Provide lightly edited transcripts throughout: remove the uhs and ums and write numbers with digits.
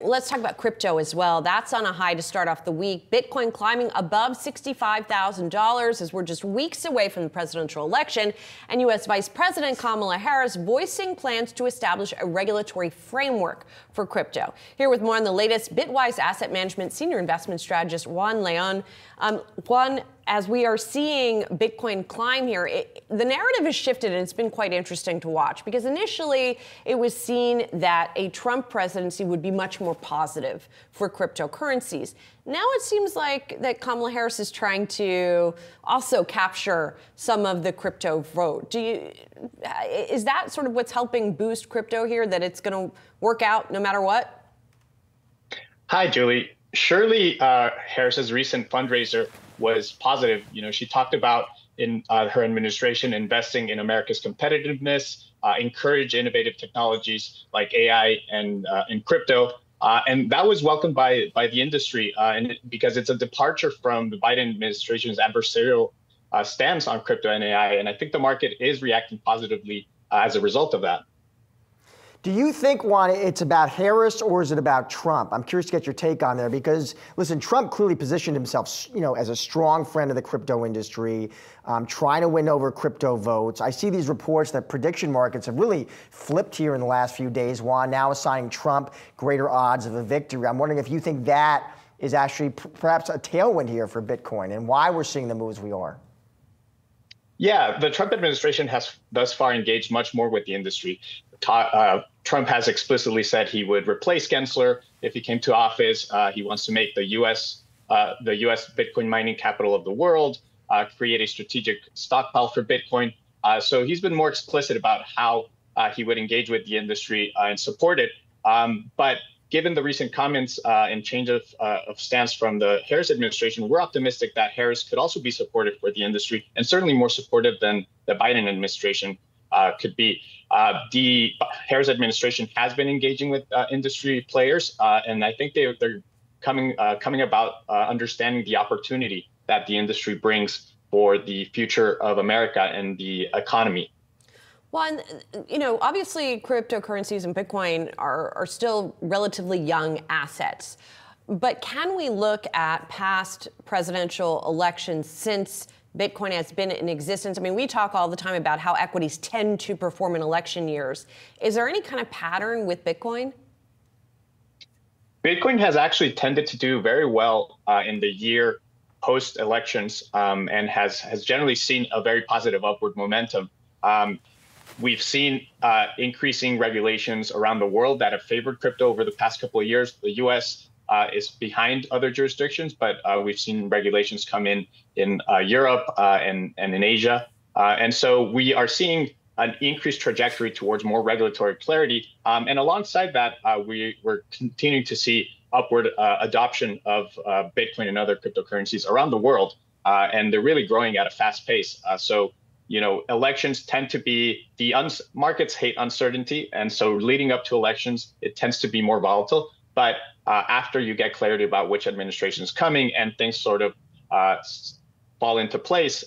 Let's talk about crypto as well. That's on a high to start off the week. Bitcoin climbing above $65,000 as we're just weeks away from the presidential election, and U.S. Vice President Kamala Harris voicing plans to establish a regulatory framework for crypto. Here with more on the latest, Bitwise Asset Management Senior Investment Strategist Juan Leon. Juan, as we are seeing Bitcoin climb here, the narrative has shifted, and it's been quite interesting to watch, because initially it was seen that a Trump presidency would be much more positive for cryptocurrencies. Now it seems like that Kamala Harris is trying to also capture some of the crypto vote. Is that sort of what's helping boost crypto here, that it's going to work out no matter what? Hi, Julie. Surely Harris's recent fundraiser was positive. You know, she talked about in her administration investing in America's competitiveness, encourage innovative technologies like AI and crypto. And that was welcomed by the industry because it's a departure from the Biden administration's adversarial stance on crypto and AI. And I think the market is reacting positively as a result of that. Do you think, Juan, it's about Harris or is it about Trump? I'm curious to get your take on there because, listen, Trump clearly positioned himself, as a strong friend of the crypto industry, trying to win over crypto votes. I see these reports that prediction markets have really flipped here in the last few days, Juan, now assigning Trump greater odds of a victory. I'm wondering if you think that is actually perhaps a tailwind here for Bitcoin and why we're seeing the moves we are. Yeah, the Trump administration has thus far engaged much more with the industry. Trump has explicitly said he would replace Gensler if he came to office. He wants to make the U.S. Bitcoin mining capital of the world, create a strategic stockpile for Bitcoin. So he's been more explicit about how he would engage with the industry and support it. But given the recent comments and change of stance from the Harris administration, we're optimistic that Harris could also be supportive for the industry and certainly more supportive than the Biden administration could be. The Harris administration has been engaging with industry players, and I think they're coming about understanding the opportunity that the industry brings for the future of America and the economy. Well, obviously cryptocurrencies and Bitcoin are still relatively young assets. But can we look at past presidential elections since Bitcoin has been in existence? I mean, we talk all the time about how equities tend to perform in election years. Is there any kind of pattern with Bitcoin? Bitcoin has actually tended to do very well in the year post-elections and has generally seen a very positive upward momentum. We've seen increasing regulations around the world that have favored crypto over the past couple of years. The U.S. Is behind other jurisdictions, but we've seen regulations come in Europe and in Asia. And so we are seeing an increased trajectory towards more regulatory clarity. And alongside that, we're continuing to see upward adoption of Bitcoin and other cryptocurrencies around the world. And they're really growing at a fast pace. So elections tend to be, markets hate uncertainty. And so leading up to elections, it tends to be more volatile. But after you get clarity about which administration is coming and things sort of fall into place,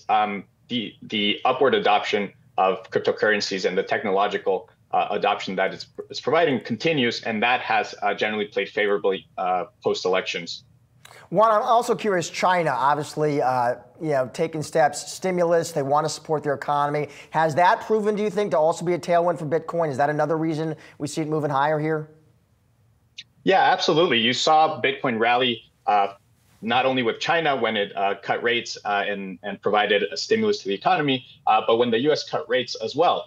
the upward adoption of cryptocurrencies and the technological adoption that it's providing continues. And that has generally played favorably post-elections. Juan, I'm also curious, China, obviously, taking steps, stimulus, they want to support their economy. Has that proven, do you think, to also be a tailwind for Bitcoin? Is that another reason we see it moving higher here? Yeah, absolutely. You saw Bitcoin rally not only with China when it cut rates and provided a stimulus to the economy, but when the U.S. cut rates as well.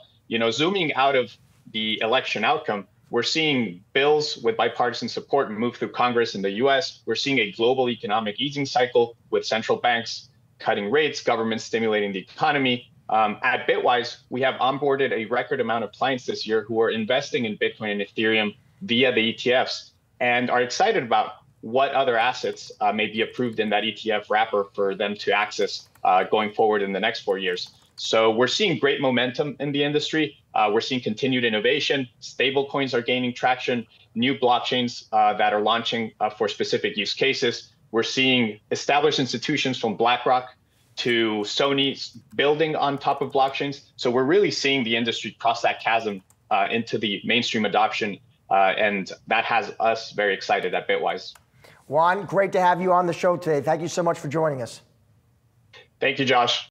Zooming out of the election outcome, we're seeing bills with bipartisan support move through Congress in the U.S. We're seeing a global economic easing cycle with central banks cutting rates, governments stimulating the economy. At Bitwise, we have onboarded a record amount of clients this year who are investing in Bitcoin and Ethereum via the ETFs and are excited about what other assets may be approved in that ETF wrapper for them to access going forward in the next 4 years. So we're seeing great momentum in the industry. We're seeing continued innovation. Stable coins are gaining traction, new blockchains that are launching for specific use cases. We're seeing established institutions from BlackRock to Sony building on top of blockchains. So we're really seeing the industry cross that chasm into the mainstream adoption and that has us very excited at Bitwise. Juan, great to have you on the show today. Thank you so much for joining us. Thank you, Josh.